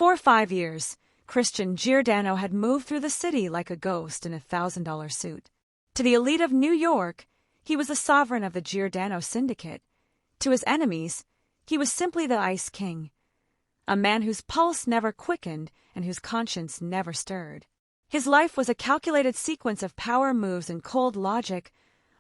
For 5 years, Christian Giordano had moved through the city like a ghost in a $1,000 suit. To the elite of New York, he was the sovereign of the Giordano Syndicate. To his enemies, he was simply the Ice King, a man whose pulse never quickened and whose conscience never stirred. His life was a calculated sequence of power moves and cold logic,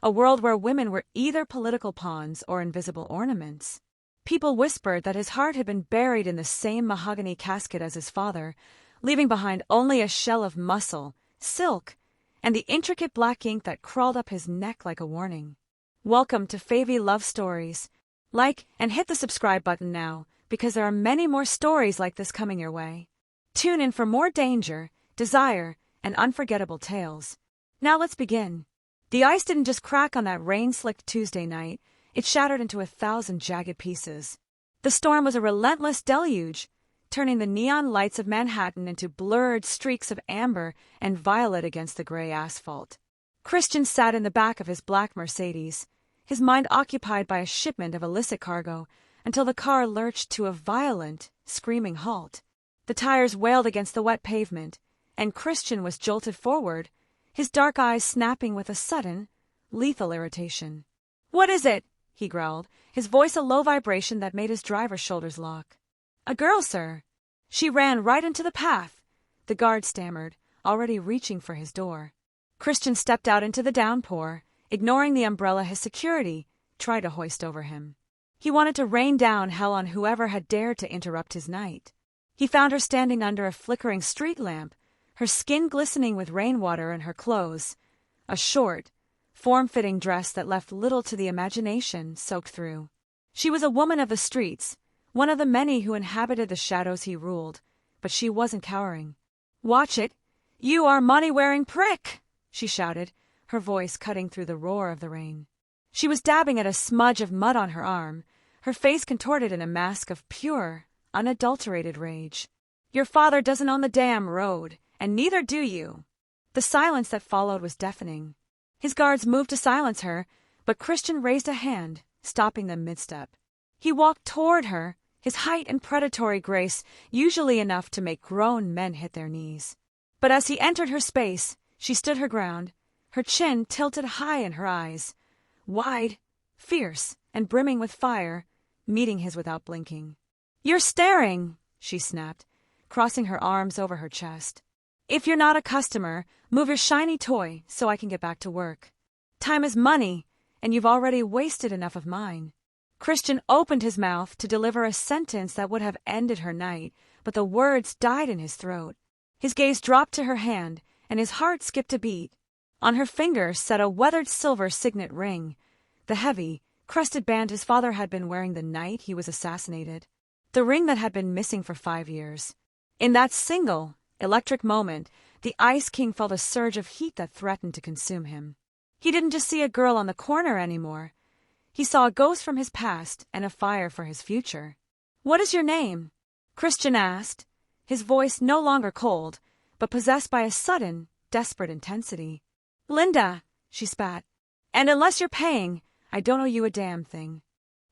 a world where women were either political pawns or invisible ornaments. People whispered that his heart had been buried in the same mahogany casket as his father, leaving behind only a shell of muscle, silk, and the intricate black ink that crawled up his neck like a warning. Welcome to Favy Love Stories. Like and hit the subscribe button now, because there are many more stories like this coming your way. Tune in for more danger, desire, and unforgettable tales. Now let's begin. The ice didn't just crack on that rain-slicked Tuesday night, it shattered into 1,000 jagged pieces. The storm was a relentless deluge, turning the neon lights of Manhattan into blurred streaks of amber and violet against the gray asphalt. Christian sat in the back of his black Mercedes, his mind occupied by a shipment of illicit cargo, until the car lurched to a violent, screaming halt. The tires wailed against the wet pavement, and Christian was jolted forward, his dark eyes snapping with a sudden, lethal irritation. "What is it?" he growled, his voice a low vibration that made his driver's shoulders lock. "A girl, sir. She ran right into the path," the guard stammered, already reaching for his door. Christian stepped out into the downpour, ignoring the umbrella his security tried to hoist over him. He wanted to rain down hell on whoever had dared to interrupt his night. He found her standing under a flickering street lamp, her skin glistening with rainwater and her clothes, a short, form-fitting dress that left little to the imagination, soaked through. She was a woman of the streets, one of the many who inhabited the shadows he ruled, but she wasn't cowering. "Watch it! You are money-wearing prick!" she shouted, her voice cutting through the roar of the rain. She was dabbing at a smudge of mud on her arm, her face contorted in a mask of pure, unadulterated rage. "Your father doesn't own the damn road, and neither do you." The silence that followed was deafening. His guards moved to silence her, but Christian raised a hand, stopping them mid-step. He walked toward her, his height and predatory grace usually enough to make grown men hit their knees. But as he entered her space, she stood her ground, her chin tilted high in her eyes, wide, fierce, and brimming with fire, meeting his without blinking. "You're staring," she snapped, crossing her arms over her chest. "If you're not a customer, move your shiny toy so I can get back to work. Time is money, and you've already wasted enough of mine." Christian opened his mouth to deliver a sentence that would have ended her night, but the words died in his throat. His gaze dropped to her hand, and his heart skipped a beat. On her finger sat a weathered silver signet ring, the heavy, crested band his father had been wearing the night he was assassinated. The ring that had been missing for 5 years. In that single, electric moment, the Ice King felt a surge of heat that threatened to consume him. He didn't just see a girl on the corner anymore. He saw a ghost from his past and a fire for his future. "What is your name?" Christian asked, his voice no longer cold, but possessed by a sudden, desperate intensity. "Linda," she spat. "And unless you're paying, I don't owe you a damn thing."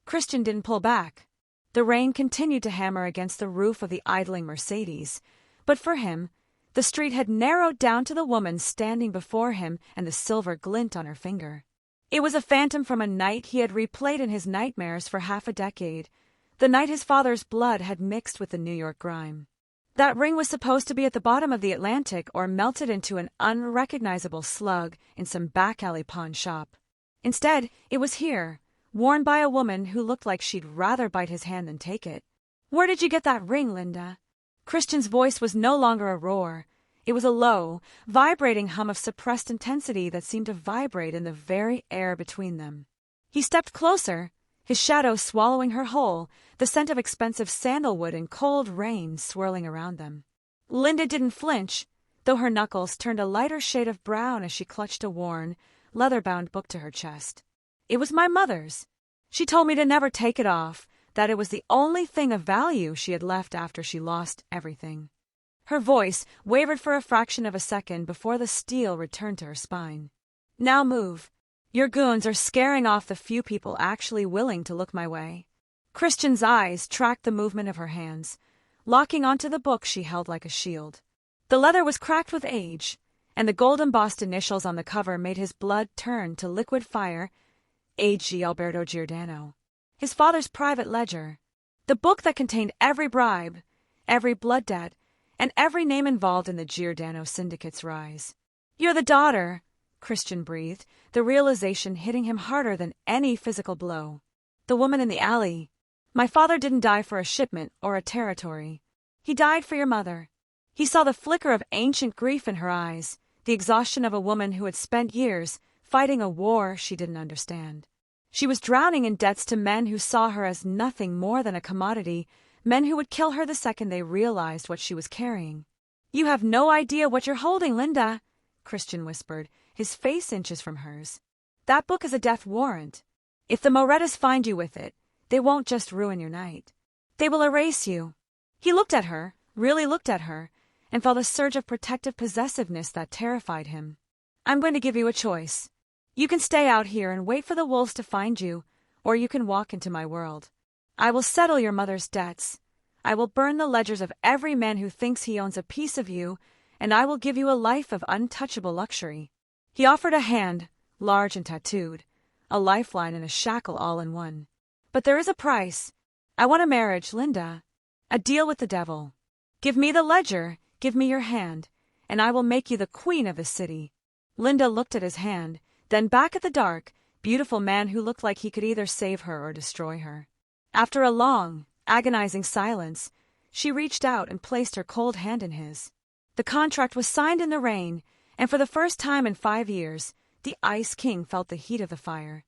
Christian didn't pull back. The rain continued to hammer against the roof of the idling Mercedes, but for him, the street had narrowed down to the woman standing before him and the silver glint on her finger. It was a phantom from a night he had replayed in his nightmares for half a decade, the night his father's blood had mixed with the New York grime. That ring was supposed to be at the bottom of the Atlantic or melted into an unrecognizable slug in some back-alley pawn shop. Instead, it was here, worn by a woman who looked like she'd rather bite his hand than take it. "Where did you get that ring, Linda?" Christian's voice was no longer a roar. It was a low, vibrating hum of suppressed intensity that seemed to vibrate in the very air between them. He stepped closer, his shadow swallowing her whole, the scent of expensive sandalwood and cold rain swirling around them. Linda didn't flinch, though her knuckles turned a lighter shade of brown as she clutched a worn, leather-bound book to her chest. "It was my mother's. She told me to never take it off, that it was the only thing of value she had left after she lost everything." Her voice wavered for a fraction of a second before the steel returned to her spine. "Now move. Your goons are scaring off the few people actually willing to look my way." Christian's eyes tracked the movement of her hands, locking onto the book she held like a shield. The leather was cracked with age, and the gold-embossed initials on the cover made his blood turn to liquid fire. A.G. Alberto Giordano. His father's private ledger. The book that contained every bribe, every blood debt, and every name involved in the Giordano Syndicate's rise. "You're the daughter," Christian breathed, the realization hitting him harder than any physical blow. "The woman in the alley. My father didn't die for a shipment or a territory. He died for your mother." He saw the flicker of ancient grief in her eyes, the exhaustion of a woman who had spent years fighting a war she didn't understand. She was drowning in debts to men who saw her as nothing more than a commodity, men who would kill her the second they realized what she was carrying. "You have no idea what you're holding, Linda," Christian whispered, his face inches from hers. "That book is a death warrant. If the Morettis find you with it, they won't just ruin your night. They will erase you." He looked at her, really looked at her, and felt a surge of protective possessiveness that terrified him. "I'm going to give you a choice. You can stay out here and wait for the wolves to find you, or you can walk into my world. I will settle your mother's debts. I will burn the ledgers of every man who thinks he owns a piece of you, and I will give you a life of untouchable luxury." He offered a hand, large and tattooed, a lifeline and a shackle all in one. "But there is a price. I want a marriage, Linda. A deal with the devil. Give me the ledger, give me your hand, and I will make you the queen of the city." Linda looked at his hand, then back at the dark, beautiful man who looked like he could either save her or destroy her. After a long, agonizing silence, she reached out and placed her cold hand in his. The contract was signed in the rain, and for the first time in 5 years, the Ice King felt the heat of the fire.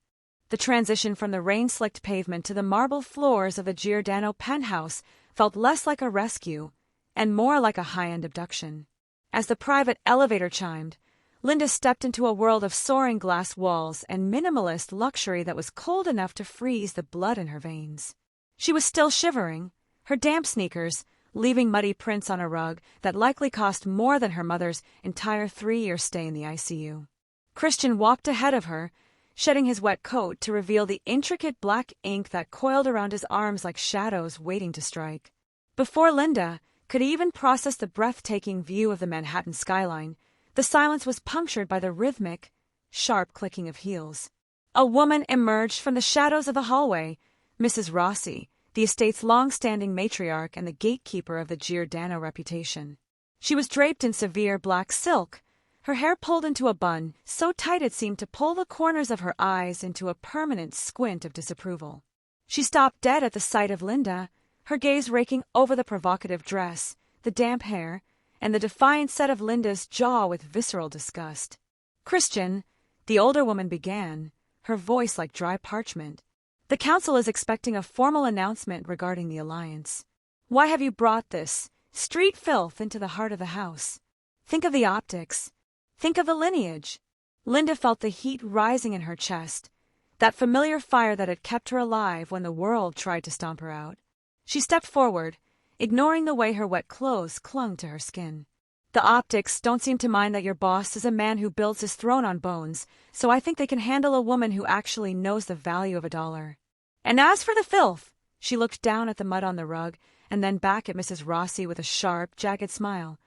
The transition from the rain-slicked pavement to the marble floors of the Giordano penthouse felt less like a rescue and more like a high-end abduction. As the private elevator chimed, Linda stepped into a world of soaring glass walls and minimalist luxury that was cold enough to freeze the blood in her veins. She was still shivering, her damp sneakers leaving muddy prints on a rug that likely cost more than her mother's entire 3-year stay in the ICU. Christian walked ahead of her, shedding his wet coat to reveal the intricate black ink that coiled around his arms like shadows waiting to strike. Before Linda could even process the breathtaking view of the Manhattan skyline, the silence was punctured by the rhythmic, sharp clicking of heels. A woman emerged from the shadows of the hallway, Mrs. Rossi, the estate's long-standing matriarch and the gatekeeper of the Giordano reputation. She was draped in severe black silk, her hair pulled into a bun so tight it seemed to pull the corners of her eyes into a permanent squint of disapproval. She stopped dead at the sight of Linda, her gaze raking over the provocative dress, the damp hair, and the defiant set of Linda's jaw with visceral disgust. "Christian," the older woman began, her voice like dry parchment, "the council is expecting a formal announcement regarding the alliance. Why have you brought this street filth into the heart of the house? Think of the optics. Think of the lineage." Linda felt the heat rising in her chest, that familiar fire that had kept her alive when the world tried to stomp her out. She stepped forward, ignoring the way her wet clothes clung to her skin. "The optics don't seem to mind that your boss is a man who builds his throne on bones, so I think they can handle a woman who actually knows the value of $1. And as for the filth," she looked down at the mud on the rug and then back at Mrs. Rossi with a sharp, jagged smile.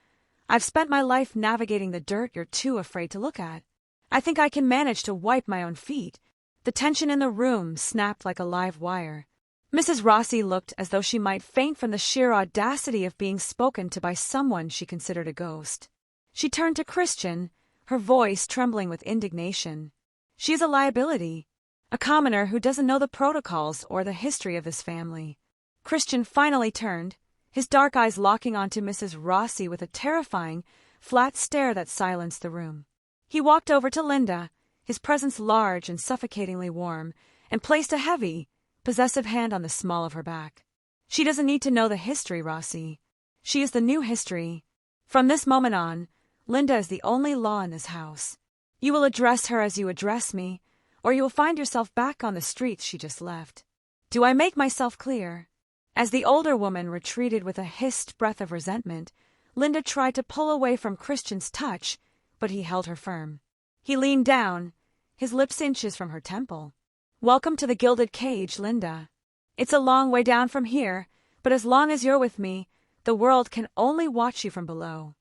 "I've spent my life navigating the dirt you're too afraid to look at. I think I can manage to wipe my own feet." The tension in the room snapped like a live wire. Mrs. Rossi looked as though she might faint from the sheer audacity of being spoken to by someone she considered a ghost. She turned to Christian, her voice trembling with indignation. "She is a liability, a commoner who doesn't know the protocols or the history of this family." Christian finally turned, his dark eyes locking onto Mrs. Rossi with a terrifying, flat stare that silenced the room. He walked over to Linda, his presence large and suffocatingly warm, and placed a heavy, possessive hand on the small of her back. "She doesn't need to know the history, Rossi. She is the new history. From this moment on, Linda is the only law in this house. You will address her as you address me, or you will find yourself back on the streets she just left. Do I make myself clear?" As the older woman retreated with a hissed breath of resentment, Linda tried to pull away from Christian's touch, but he held her firm. He leaned down, his lips inches from her temple. "Welcome to the gilded cage, Linda. It's a long way down from here, but as long as you're with me, The world can only watch you from below.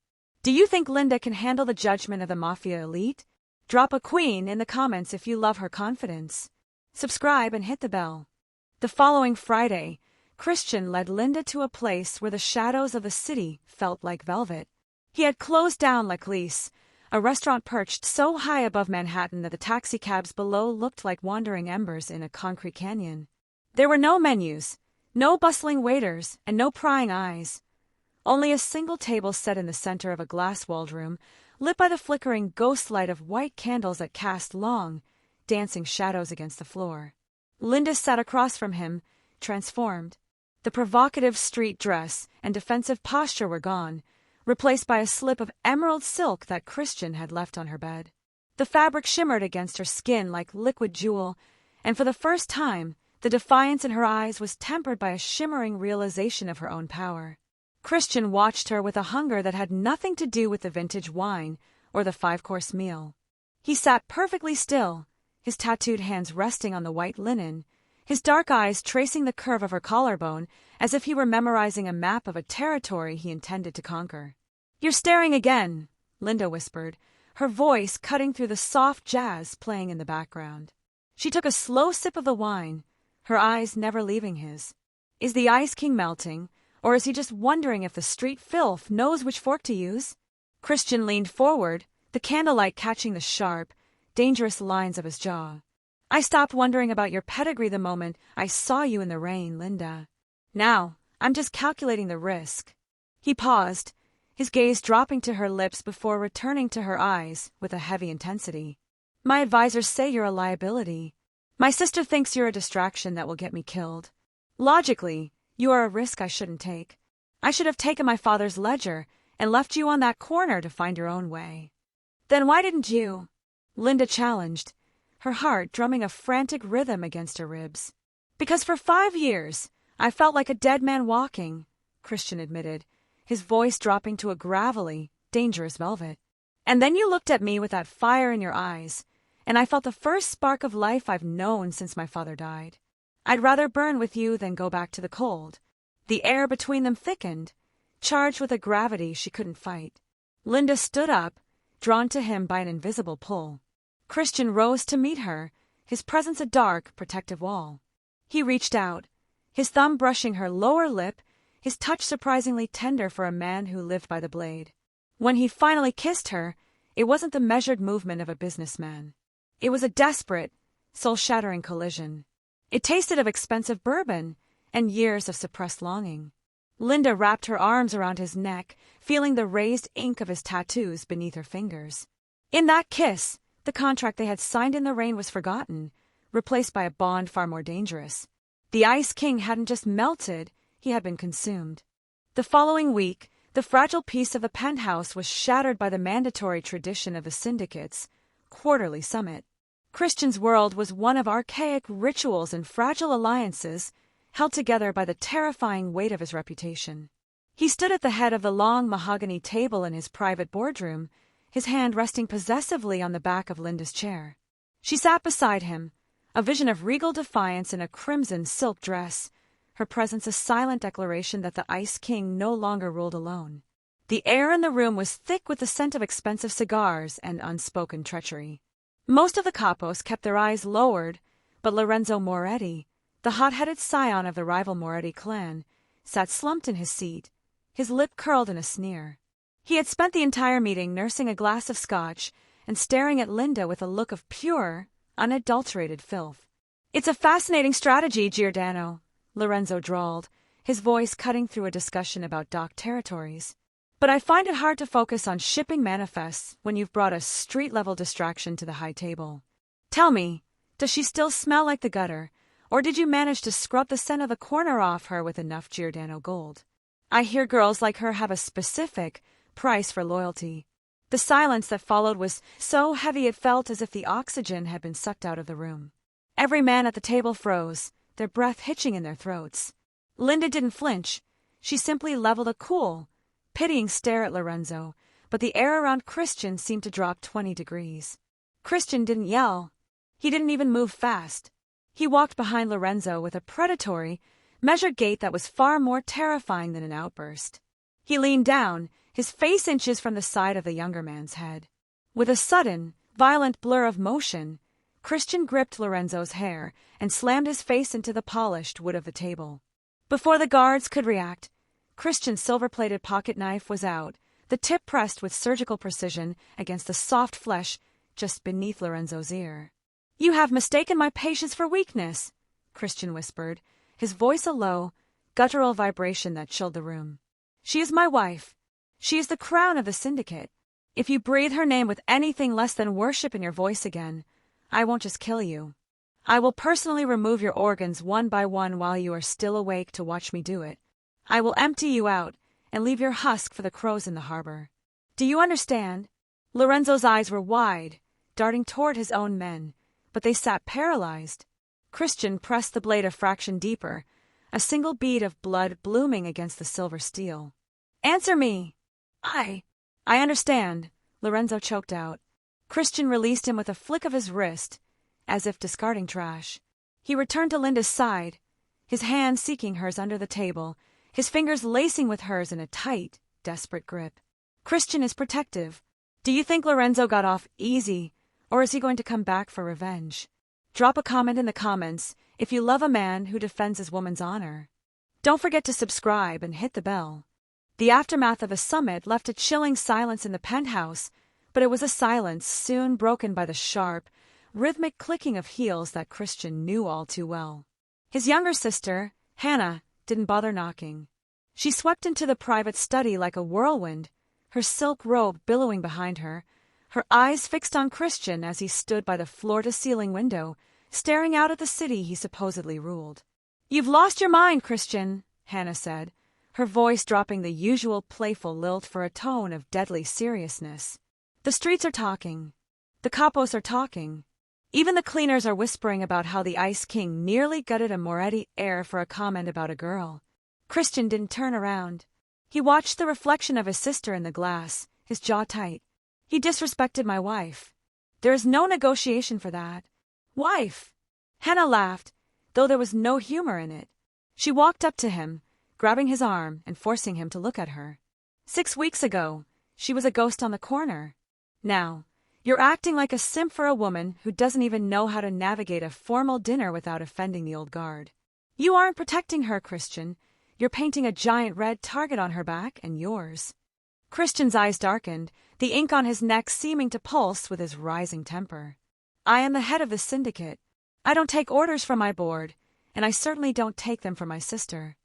Do you think Linda can handle the judgment of the Mafia elite? Drop a queen in the comments if you love her confidence. Subscribe and hit the bell. The following Friday, Christian led Linda to a place where the shadows of the city felt like velvet. He had closed down La Clese, a restaurant perched so high above Manhattan that the taxicabs below looked like wandering embers in a concrete canyon. There were no menus, no bustling waiters, and no prying eyes. Only a single table set in the center of a glass-walled room, lit by the flickering ghost light of white candles that cast long, dancing shadows against the floor. Linda sat across from him, transformed. The provocative street dress and defensive posture were gone, replaced by a slip of emerald silk that Christian had left on her bed. The fabric shimmered against her skin like liquid jewel, and for the first time, the defiance in her eyes was tempered by a shimmering realization of her own power. Christian watched her with a hunger that had nothing to do with the vintage wine or the five-course meal. He sat perfectly still, his tattooed hands resting on the white linen, his dark eyes tracing the curve of her collarbone as if he were memorizing a map of a territory he intended to conquer. "You're staring again," Linda whispered, her voice cutting through the soft jazz playing in the background. She took a slow sip of the wine, her eyes never leaving his. Is the Ice King melting, or is he just wondering if the street filth knows which fork to use? Christian leaned forward, the candlelight catching the sharp, dangerous lines of his jaw. "I stopped wondering about your pedigree the moment I saw you in the rain, Linda. Now, I'm just calculating the risk." He paused, his gaze dropping to her lips before returning to her eyes with a heavy intensity. "My advisors say you're a liability. My sister thinks you're a distraction that will get me killed. Logically, you are a risk I shouldn't take. I should have taken my father's ledger and left you on that corner to find your own way." "Then why didn't you?" Linda challenged, her heart drumming a frantic rhythm against her ribs. "Because for 5 years, I felt like a dead man walking," Christian admitted, his voice dropping to a gravelly, dangerous velvet. "And then you looked at me with that fire in your eyes, and I felt the first spark of life I've known since my father died. I'd rather burn with you than go back to the cold." The air between them thickened, charged with a gravity she couldn't fight. Linda stood up, drawn to him by an invisible pull. Christian rose to meet her, his presence a dark, protective wall. He reached out, his thumb brushing her lower lip, his touch surprisingly tender for a man who lived by the blade. When he finally kissed her, it wasn't the measured movement of a businessman. It was a desperate, soul-shattering collision. It tasted of expensive bourbon and years of suppressed longing. Linda wrapped her arms around his neck, feeling the raised ink of his tattoos beneath her fingers. In that kiss, the contract they had signed in the rain was forgotten, replaced by a bond far more dangerous. The Ice King hadn't just melted, he had been consumed. The following week, the fragile peace of the penthouse was shattered by the mandatory tradition of the Syndicate's quarterly summit. Christian's world was one of archaic rituals and fragile alliances, held together by the terrifying weight of his reputation. He stood at the head of the long mahogany table in his private boardroom, his hand resting possessively on the back of Linda's chair. She sat beside him, a vision of regal defiance in a crimson silk dress, her presence a silent declaration that the Ice King no longer ruled alone. The air in the room was thick with the scent of expensive cigars and unspoken treachery. Most of the capos kept their eyes lowered, but Lorenzo Moretti, the hot-headed scion of the rival Moretti clan, sat slumped in his seat, his lip curled in a sneer. He had spent the entire meeting nursing a glass of scotch and staring at Linda with a look of pure, unadulterated filth. "It's a fascinating strategy, Giordano," Lorenzo drawled, his voice cutting through a discussion about docked territories. "But I find it hard to focus on shipping manifests when you've brought a street-level distraction to the high table. Tell me, does she still smell like the gutter, or did you manage to scrub the scent of the corner off her with enough Giordano gold? I hear girls like her have a specific price for loyalty." The silence that followed was so heavy it felt as if the oxygen had been sucked out of the room. Every man at the table froze, their breath hitching in their throats. Linda didn't flinch. She simply leveled a cool, pitying stare at Lorenzo, but the air around Christian seemed to drop 20 degrees. Christian didn't yell. He didn't even move fast. He walked behind Lorenzo with a predatory, measured gait that was far more terrifying than an outburst. He leaned down, his face inches from the side of the younger man's head. With a sudden, violent blur of motion, Christian gripped Lorenzo's hair and slammed his face into the polished wood of the table. Before the guards could react, Christian's silver-plated pocket knife was out, the tip pressed with surgical precision against the soft flesh just beneath Lorenzo's ear. "You have mistaken my patience for weakness," Christian whispered, his voice a low, guttural vibration that chilled the room. "She is my wife. She is the crown of the Syndicate. If you breathe her name with anything less than worship in your voice again, I won't just kill you. I will personally remove your organs one by one while you are still awake to watch me do it. I will empty you out and leave your husk for the crows in the harbor. Do you understand?" Lorenzo's eyes were wide, darting toward his own men, but they sat paralyzed. Christian pressed the blade a fraction deeper, a single bead of blood blooming against the silver steel. "Answer me!" I understand," Lorenzo choked out. Christian released him with a flick of his wrist, as if discarding trash. He returned to Linda's side, his hand seeking hers under the table, his fingers lacing with hers in a tight, desperate grip. "Christian is protective. Do you think Lorenzo got off easy, or is he going to come back for revenge? Drop a comment in the comments if you love a man who defends his woman's honor. Don't forget to subscribe and hit the bell." The aftermath of the summit left a chilling silence in the penthouse, but it was a silence soon broken by the sharp, rhythmic clicking of heels that Christian knew all too well. His younger sister, Hannah, didn't bother knocking. She swept into the private study like a whirlwind, her silk robe billowing behind her, her eyes fixed on Christian as he stood by the floor-to-ceiling window, staring out at the city he supposedly ruled. "You've lost your mind, Christian," Hannah said, her voice dropping the usual playful lilt for a tone of deadly seriousness. "The streets are talking. The capos are talking. Even the cleaners are whispering about how the Ice King nearly gutted a Moretti heir for a comment about a girl." Christian didn't turn around. He watched the reflection of his sister in the glass, his jaw tight. "He disrespected my wife. There is no negotiation for that." "Wife!" Hannah laughed, though there was no humor in it. She walked up to him, grabbing his arm and forcing him to look at her. 6 weeks ago, she was a ghost on the corner. Now, you're acting like a simp for a woman who doesn't even know how to navigate a formal dinner without offending the old guard. You aren't protecting her, Christian. You're painting a giant red target on her back and yours. Christian's eyes darkened, the ink on his neck seeming to pulse with his rising temper. "I am the head of the Syndicate. I don't take orders from my board, and I certainly don't take them from my sister."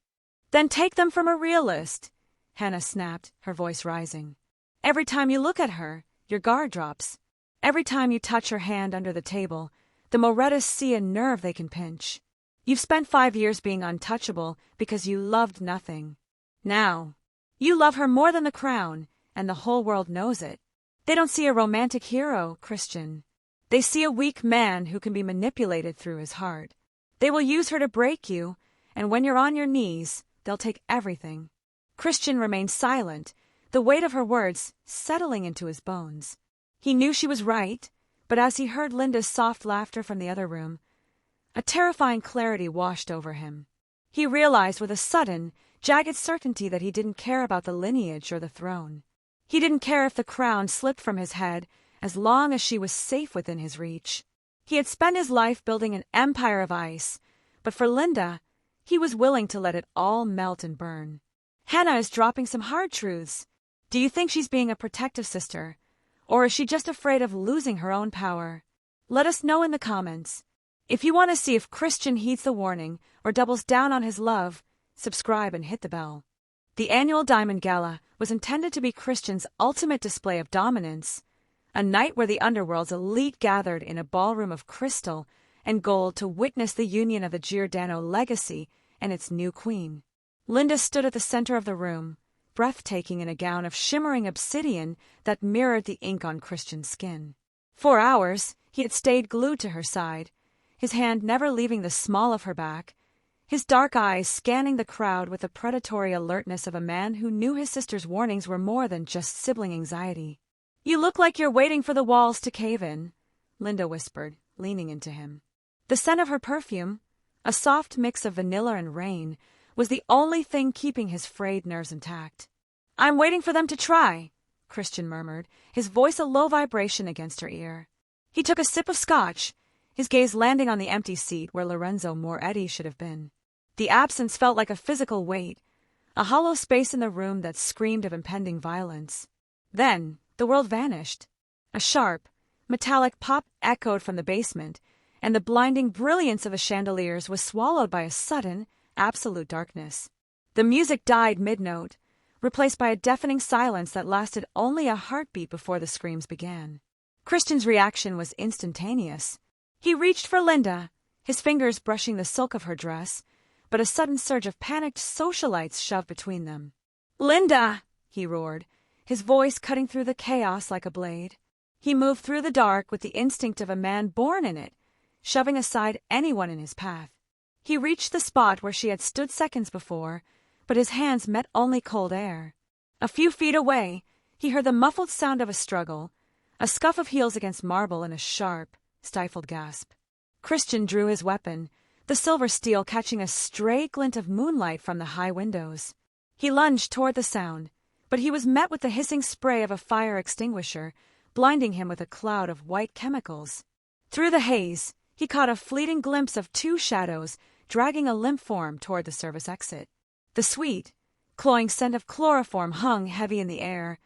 "Then take them from a realist," Hannah snapped, her voice rising. "Every time you look at her, your guard drops. Every time you touch her hand under the table, the Morettis see a nerve they can pinch. You've spent 5 years being untouchable because you loved nothing. Now, you love her more than the crown, and the whole world knows it. They don't see a romantic hero, Christian. They see a weak man who can be manipulated through his heart. They will use her to break you, and when you're on your knees, they'll take everything." Christian remained silent, the weight of her words settling into his bones. He knew she was right, but as he heard Linda's soft laughter from the other room, a terrifying clarity washed over him. He realized with a sudden, jagged certainty that he didn't care about the lineage or the throne. He didn't care if the crown slipped from his head as long as she was safe within his reach. He had spent his life building an empire of ice, but for Linda, he was willing to let it all melt and burn. Hannah is dropping some hard truths. Do you think she's being a protective sister, or is she just afraid of losing her own power? Let us know in the comments. If you want to see if Christian heeds the warning or doubles down on his love, subscribe and hit the bell. The annual Diamond Gala was intended to be Christian's ultimate display of dominance, a night where the underworld's elite gathered in a ballroom of crystal and gold to witness the union of the Giordano legacy and its new queen. Linda stood at the center of the room, breathtaking in a gown of shimmering obsidian that mirrored the ink on Christian's skin. 4 hours, he had stayed glued to her side, his hand never leaving the small of her back, his dark eyes scanning the crowd with the predatory alertness of a man who knew his sister's warnings were more than just sibling anxiety. "You look like you're waiting for the walls to cave in," Linda whispered, leaning into him. The scent of her perfume, a soft mix of vanilla and rain, was the only thing keeping his frayed nerves intact. I'm waiting for them to try, Christian murmured, his voice a low vibration against her ear. He took a sip of scotch, his gaze landing on the empty seat where Lorenzo Moretti should have been. The absence felt like a physical weight, a hollow space in the room that screamed of impending violence. Then, the world vanished. A sharp, metallic pop echoed from the basement, and the blinding brilliance of the chandeliers was swallowed by a sudden, absolute darkness. The music died mid-note, replaced by a deafening silence that lasted only a heartbeat before the screams began. Christian's reaction was instantaneous. He reached for Linda, his fingers brushing the silk of her dress, but a sudden surge of panicked socialites shoved between them. "Linda!" he roared, his voice cutting through the chaos like a blade. He moved through the dark with the instinct of a man born in it, shoving aside anyone in his path. He reached the spot where she had stood seconds before, but his hands met only cold air. A few feet away, he heard the muffled sound of a struggle, a scuff of heels against marble and a sharp, stifled gasp. Christian drew his weapon, the silver steel catching a stray glint of moonlight from the high windows. He lunged toward the sound, but he was met with the hissing spray of a fire extinguisher, blinding him with a cloud of white chemicals. Through the haze, he caught a fleeting glimpse of two shadows dragging a limp form toward the service exit. The sweet, cloying scent of chloroform hung heavy in the air,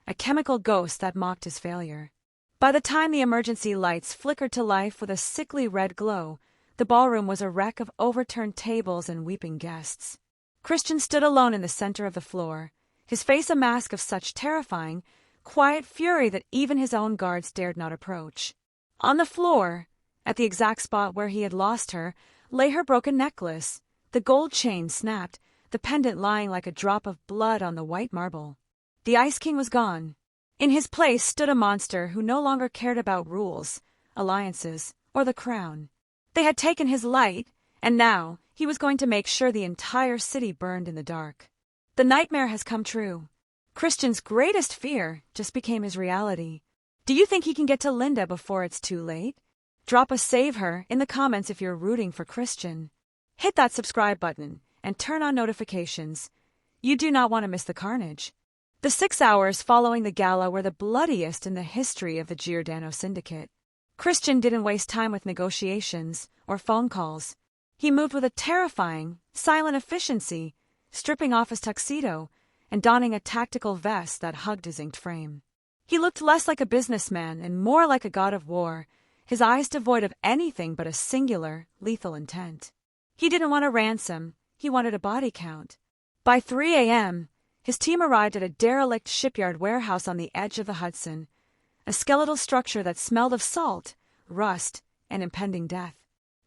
a chemical ghost that mocked his failure. By the time the emergency lights flickered to life with a sickly red glow, the ballroom was a wreck of overturned tables and weeping guests. Christian stood alone in the center of the floor, his face a mask of such terrifying, quiet fury that even his own guards dared not approach. On the floor, at the exact spot where he had lost her, lay her broken necklace, the gold chain snapped, the pendant lying like a drop of blood on the white marble. The Ice King was gone. In his place stood a monster who no longer cared about rules, alliances, or the crown. They had taken his light, and now he was going to make sure the entire city burned in the dark. The nightmare has come true. Christian's greatest fear just became his reality. Do you think he can get to Linda before it's too late? Drop a "save her" in the comments if you're rooting for Christian. Hit that subscribe button and turn on notifications. You do not want to miss the carnage. The 6 hours following the gala were the bloodiest in the history of the Giordano Syndicate. Christian didn't waste time with negotiations or phone calls. He moved with a terrifying, silent efficiency, stripping off his tuxedo and donning a tactical vest that hugged his inked frame. He looked less like a businessman and more like a god of war, his eyes devoid of anything but a singular, lethal intent. He didn't want a ransom, he wanted a body count. By 3 a.m., his team arrived at a derelict shipyard warehouse on the edge of the Hudson, a skeletal structure that smelled of salt, rust, and impending death.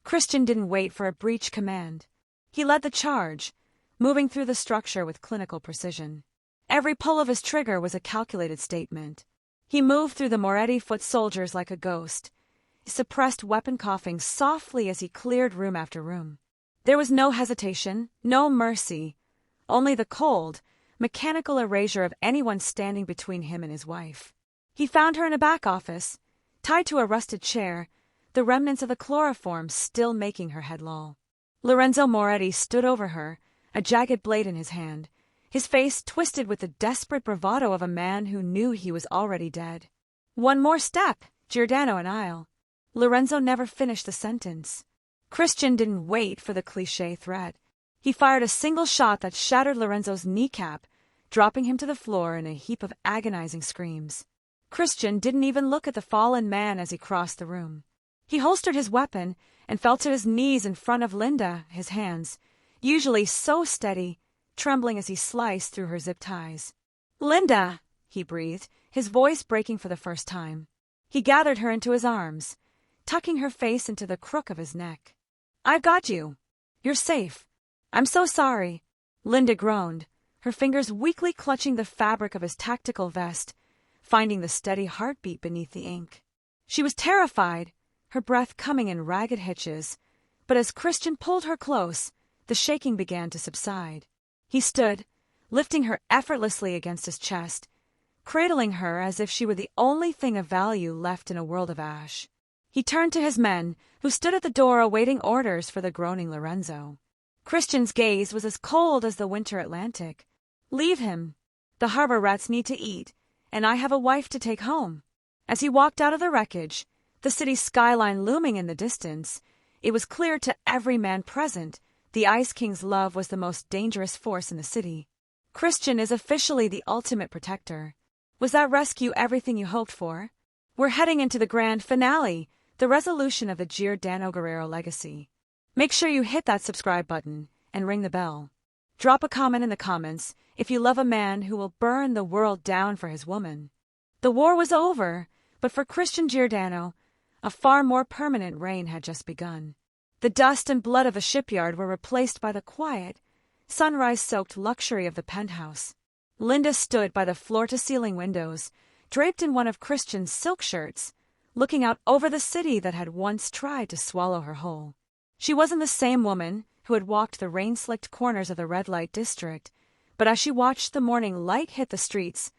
Christian didn't wait for a breach command. He led the charge, moving through the structure with clinical precision. Every pull of his trigger was a calculated statement. He moved through the Moretti foot soldiers like a ghost, his suppressed weapon coughing softly as he cleared room after room. There was no hesitation, no mercy, only the cold, mechanical erasure of anyone standing between him and his wife. He found her in a back office, tied to a rusted chair, the remnants of the chloroform still making her head loll. Lorenzo Moretti stood over her, a jagged blade in his hand, his face twisted with the desperate bravado of a man who knew he was already dead. "One more step, Giordano and I'll." Lorenzo never finished the sentence. Christian didn't wait for the cliché threat. He fired a single shot that shattered Lorenzo's kneecap, dropping him to the floor in a heap of agonizing screams. Christian didn't even look at the fallen man as he crossed the room. He holstered his weapon and fell to his knees in front of Linda, his hands, usually so steady, trembling as he sliced through her zip ties. "Linda!" he breathed, his voice breaking for the first time. He gathered her into his arms, tucking her face into the crook of his neck. "I've got you. You're safe. I'm so sorry." Linda groaned, her fingers weakly clutching the fabric of his tactical vest, finding the steady heartbeat beneath the ink. She was terrified, her breath coming in ragged hitches, but as Christian pulled her close, the shaking began to subside. He stood, lifting her effortlessly against his chest, cradling her as if she were the only thing of value left in a world of ash. He turned to his men, who stood at the door awaiting orders for the groaning Lorenzo. Christian's gaze was as cold as the winter Atlantic. "Leave him. The harbor rats need to eat, and I have a wife to take home. As he walked out of the wreckage, the city's skyline looming in the distance, it was clear to every man present the Ice King's love was the most dangerous force in the city. Christian is officially the ultimate protector. Was that rescue everything you hoped for? We're heading into the grand finale, the resolution of the Giordano Guerrero legacy. Make sure you hit that subscribe button and ring the bell. Drop a comment in the comments if you love a man who will burn the world down for his woman. The war was over, but for Christian Giordano, a far more permanent reign had just begun. The dust and blood of a shipyard were replaced by the quiet, sunrise-soaked luxury of the penthouse. Linda stood by the floor-to-ceiling windows, draped in one of Christian's silk shirts, looking out over the city that had once tried to swallow her whole. She wasn't the same woman who had walked the rain-slicked corners of the red light district, but as she watched the morning light hit the streets,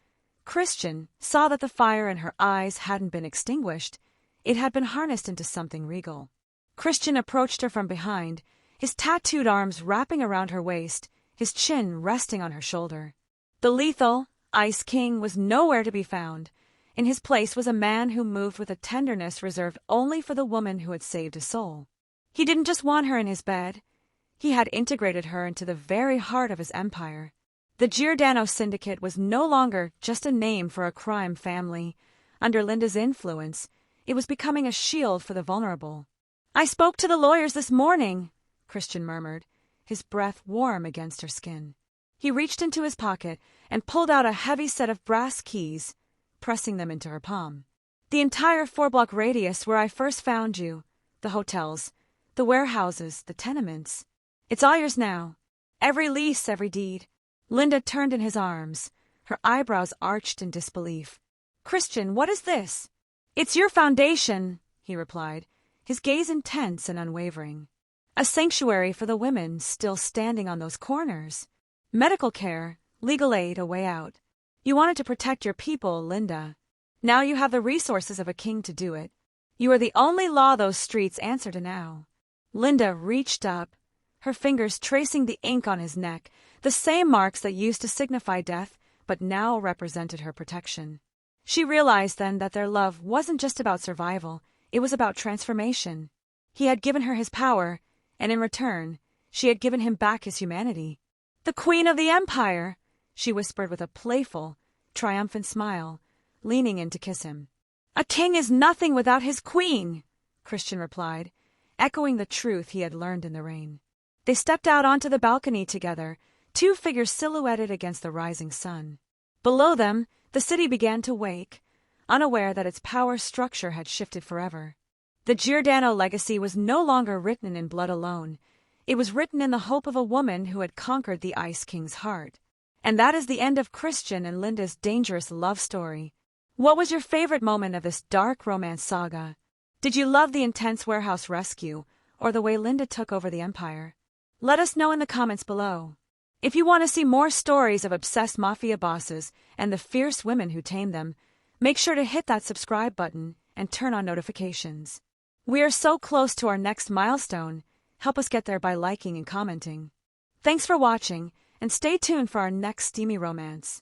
Christian saw that the fire in her eyes hadn't been extinguished. It had been harnessed into something regal. Christian approached her from behind, his tattooed arms wrapping around her waist, his chin resting on her shoulder. The lethal Ice King was nowhere to be found. In his place was a man who moved with a tenderness reserved only for the woman who had saved his soul. He didn't just want her in his bed. He had integrated her into the very heart of his empire. The Giordano Syndicate was no longer just a name for a crime family. Under Linda's influence, it was becoming a shield for the vulnerable. "I spoke to the lawyers this morning," Christian murmured, his breath warm against her skin. He reached into his pocket and pulled out a heavy set of brass keys, pressing them into her palm. "The entire 4-block radius where I first found you, the hotels, the warehouses, the tenements. It's all yours now. Every lease, every deed." Linda turned in his arms, her eyebrows arched in disbelief. "Christian, what is this?" "It's your foundation," he replied, his gaze intense and unwavering. "A sanctuary for the women still standing on those corners. Medical care, legal aid, a way out. You wanted to protect your people, Linda. Now you have the resources of a king to do it. You are the only law those streets answer to now." Linda reached up, her fingers tracing the ink on his neck, the same marks that used to signify death but now represented her protection. She realized then that their love wasn't just about survival, it was about transformation. He had given her his power, and in return, she had given him back his humanity. "The Queen of the Empire," she whispered with a playful, triumphant smile, leaning in to kiss him. "A king is nothing without his queen," Christian replied, echoing the truth he had learned in the rain. They stepped out onto the balcony together, two figures silhouetted against the rising sun. Below them, the city began to wake, unaware that its power structure had shifted forever. The Giordano legacy was no longer written in blood alone. It was written in the hope of a woman who had conquered the Ice King's heart. And that is the end of Christian and Linda's dangerous love story. What was your favorite moment of this dark romance saga? Did you love the intense warehouse rescue, or the way Linda took over the empire? Let us know in the comments below. If you want to see more stories of obsessed mafia bosses and the fierce women who tame them, make sure to hit that subscribe button and turn on notifications. We are so close to our next milestone. Help us get there by liking and commenting. Thanks for watching, and stay tuned for our next steamy romance.